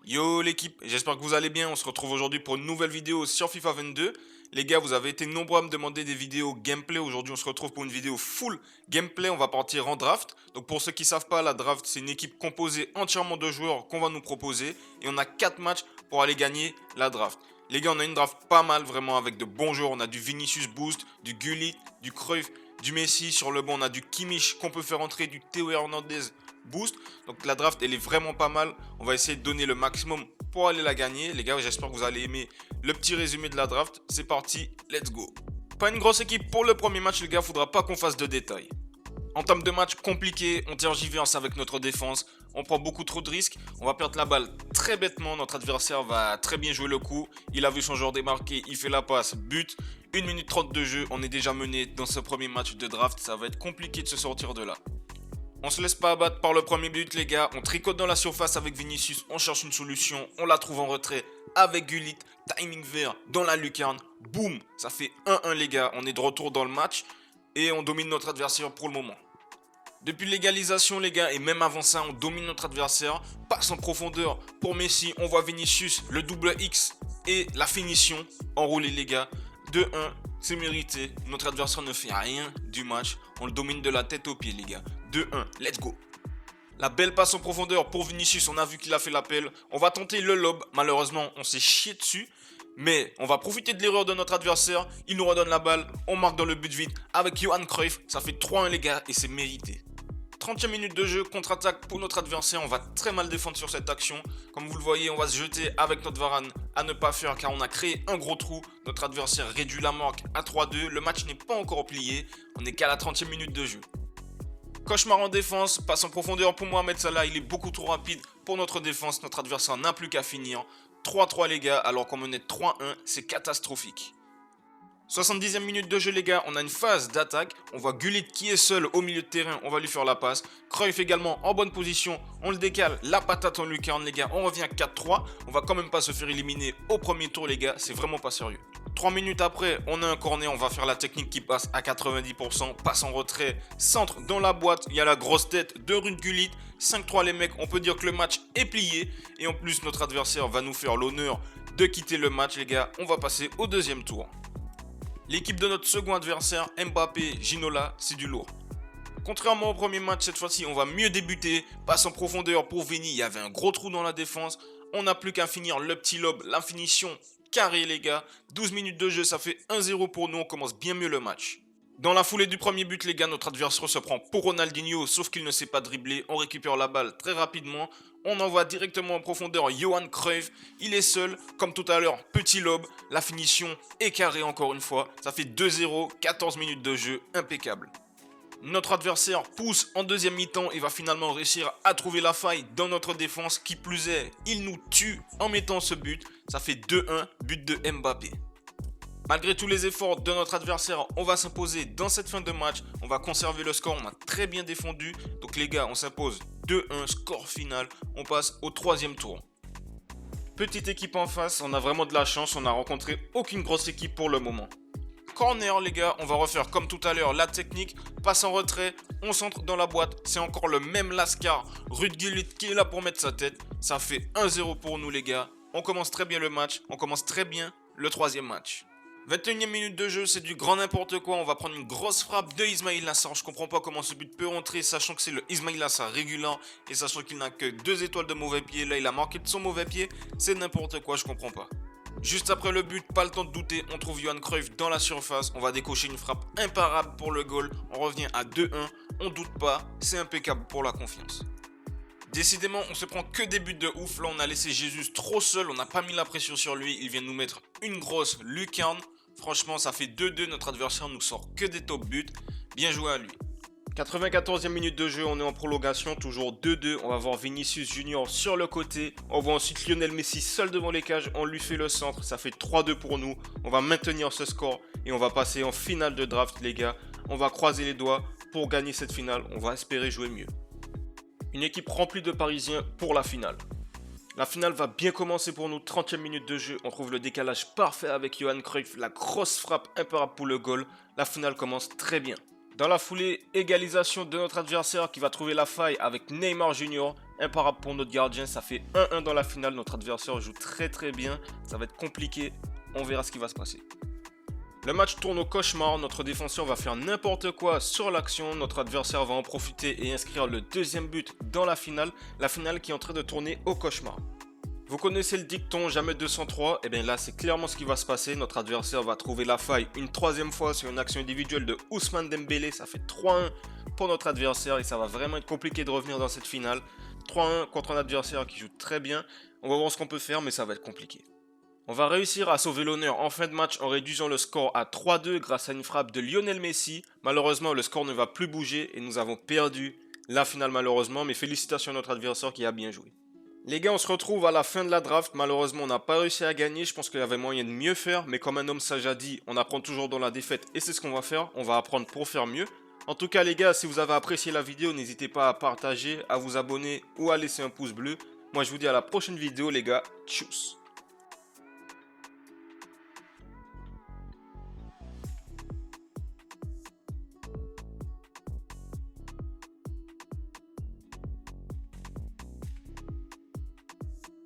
Yo l'équipe, j'espère que vous allez bien, on se retrouve aujourd'hui pour une nouvelle vidéo sur FIFA 22. Les gars, vous avez été nombreux à me demander des vidéos gameplay, aujourd'hui on se retrouve pour une vidéo full gameplay, on va partir en draft. Donc pour ceux qui ne savent pas, la draft c'est une équipe composée entièrement de joueurs qu'on va nous proposer. Et on a 4 matchs pour aller gagner la draft. Les gars, on a une draft pas mal vraiment avec de bons joueurs, on a du Vinicius Boost, du Gullit, du Cruyff, du Messi. Sur le banc on a du Kimmich qu'on peut faire entrer, du Théo Hernandez Boost. Donc la draft elle est vraiment pas mal. On va essayer de donner le maximum pour aller la gagner. Les gars, j'espère que vous allez aimer le petit résumé de la draft. C'est parti, let's go. Pas une grosse équipe pour le premier match les gars, faudra pas qu'on fasse de détails. En termes de match compliqué, on tergiverse avec notre défense, on prend beaucoup trop de risques, on va perdre la balle très bêtement, notre adversaire va très bien jouer le coup, il a vu son joueur démarquer, il fait la passe, but, 1 minute 30 de jeu, on est déjà mené dans ce premier match de draft, ça va être compliqué de se sortir de là. On se laisse pas abattre par le premier but les gars, on tricote dans la surface avec Vinicius, on cherche une solution, on la trouve en retrait avec Gullit, timing vert dans la lucarne, boum, ça fait 1-1 les gars, on est de retour dans le match et on domine notre adversaire pour le moment. Depuis l'égalisation les gars et même avant ça on domine notre adversaire, passe en profondeur pour Messi, on voit Vinicius, le double X et la finition, enroulé les gars, 2-1, c'est mérité, notre adversaire ne fait rien du match, on le domine de la tête aux pieds les gars, 2-1, let's go. La belle passe en profondeur pour Vinicius, on a vu qu'il a fait l'appel, on va tenter le lob, malheureusement on s'est chié dessus, mais on va profiter de l'erreur de notre adversaire, il nous redonne la balle, on marque dans le but vide avec Johan Cruyff, ça fait 3-1 les gars et c'est mérité. 30e minute de jeu, contre-attaque pour notre adversaire, on va très mal défendre sur cette action. Comme vous le voyez, on va se jeter avec notre Varane à ne pas faire car on a créé un gros trou. Notre adversaire réduit la marque à 3-2, le match n'est pas encore plié, on n'est qu'à la 30e minute de jeu. Cauchemar en défense, passe en profondeur pour Mohamed Salah, il est beaucoup trop rapide pour notre défense, notre adversaire n'a plus qu'à finir. 3-3 les gars, alors qu'on menait 3-1, c'est catastrophique. 70e minute de jeu les gars, on a une phase d'attaque, on voit Gullit qui est seul au milieu de terrain, on va lui faire la passe. Cruyff également en bonne position, on le décale, la patate en lucarne les gars, on revient 4-3. On va quand même pas se faire éliminer au premier tour les gars, c'est vraiment pas sérieux. 3 minutes après, on a un corner, on va faire la technique qui passe à 90%, passe en retrait, centre dans la boîte, il y a la grosse tête de Ruud Gullit, 5-3 les mecs, on peut dire que le match est plié. Et en plus notre adversaire va nous faire l'honneur de quitter le match les gars, on va passer au deuxième tour. L'équipe de notre second adversaire, Mbappé, Ginola, c'est du lourd. Contrairement au premier match, cette fois-ci, on va mieux débuter. Passe en profondeur pour Vini, il y avait un gros trou dans la défense. On n'a plus qu'à finir le petit lob, la finition carré les gars. 12 minutes de jeu, ça fait 1-0 pour nous, on commence bien mieux le match. Dans la foulée du premier but les gars, notre adversaire se prend pour Ronaldinho, sauf qu'il ne sait pas dribbler, on récupère la balle très rapidement, on envoie directement en profondeur Johan Cruyff, il est seul, comme tout à l'heure, petit lob, la finition est carrée encore une fois, ça fait 2-0, 14 minutes de jeu, impeccable. Notre adversaire pousse en deuxième mi-temps et va finalement réussir à trouver la faille dans notre défense, qui plus est, il nous tue en mettant ce but, ça fait 2-1, but de Mbappé. Malgré tous les efforts de notre adversaire, on va s'imposer dans cette fin de match. On va conserver le score, on a très bien défendu. Donc les gars, on s'impose 2-1, score final. On passe au troisième tour. Petite équipe en face, on a vraiment de la chance. On n'a rencontré aucune grosse équipe pour le moment. Corner les gars, on va refaire comme tout à l'heure la technique. Passe en retrait, on centre dans la boîte. C'est encore le même Lascar, Ruud Gullit qui est là pour mettre sa tête. Ça fait 1-0 pour nous les gars. On commence très bien le match, on commence très bien le troisième match. 21e minute de jeu, c'est du grand n'importe quoi. On va prendre une grosse frappe de Ismail Assar. Je comprends pas comment ce but peut rentrer, sachant que c'est le Ismail Assar régulier et sachant qu'il n'a que 2 étoiles de mauvais pied. Là, il a marqué de son mauvais pied. C'est n'importe quoi, je comprends pas. Juste après le but, pas le temps de douter, on trouve Johan Cruyff dans la surface. On va décocher une frappe imparable pour le goal. On revient à 2-1. On doute pas, c'est impeccable pour la confiance. Décidément, on se prend que des buts de ouf. Là, on a laissé Jesus trop seul. On n'a pas mis la pression sur lui. Il vient de nous mettre une grosse lucarne. Franchement, ça fait 2-2. Notre adversaire nous sort que des top buts. Bien joué à lui. 94e minute de jeu, on est en prolongation, toujours 2-2. On va voir Vinicius Junior sur le côté. On voit ensuite Lionel Messi seul devant les cages. On lui fait le centre. Ça fait 3-2 pour nous. On va maintenir ce score et on va passer en finale de draft, les gars. On va croiser les doigts pour gagner cette finale. On va espérer jouer mieux. Une équipe remplie de Parisiens pour la finale. La finale va bien commencer pour nous, 30e minute de jeu, on trouve le décalage parfait avec Johan Cruyff, la grosse frappe imparable pour le goal. La finale commence très bien. Dans la foulée, égalisation de notre adversaire qui va trouver la faille avec Neymar Junior. Imparable pour notre gardien, ça fait 1-1 dans la finale. Notre adversaire joue très bien, ça va être compliqué. On verra ce qui va se passer. Le match tourne au cauchemar, notre défenseur va faire n'importe quoi sur l'action, notre adversaire va en profiter et inscrire le deuxième but dans la finale qui est en train de tourner au cauchemar. Vous connaissez le dicton jamais 203, et bien là c'est clairement ce qui va se passer, notre adversaire va trouver la faille une troisième fois sur une action individuelle de Ousmane Dembélé, ça fait 3-1 pour notre adversaire et ça va vraiment être compliqué de revenir dans cette finale. 3-1 contre un adversaire qui joue très bien, on va voir ce qu'on peut faire mais ça va être compliqué. On va réussir à sauver l'honneur en fin de match en réduisant le score à 3-2 grâce à une frappe de Lionel Messi. Malheureusement, le score ne va plus bouger et nous avons perdu la finale malheureusement, mais félicitations à notre adversaire qui a bien joué. Les gars, on se retrouve à la fin de la draft. Malheureusement, on n'a pas réussi à gagner. Je pense qu'il y avait moyen de mieux faire, mais comme un homme sage a dit, on apprend toujours dans la défaite et c'est ce qu'on va faire. On va apprendre pour faire mieux. En tout cas, les gars, si vous avez apprécié la vidéo, n'hésitez pas à partager, à vous abonner ou à laisser un pouce bleu. Moi, je vous dis à la prochaine vidéo, les gars. Tchuss!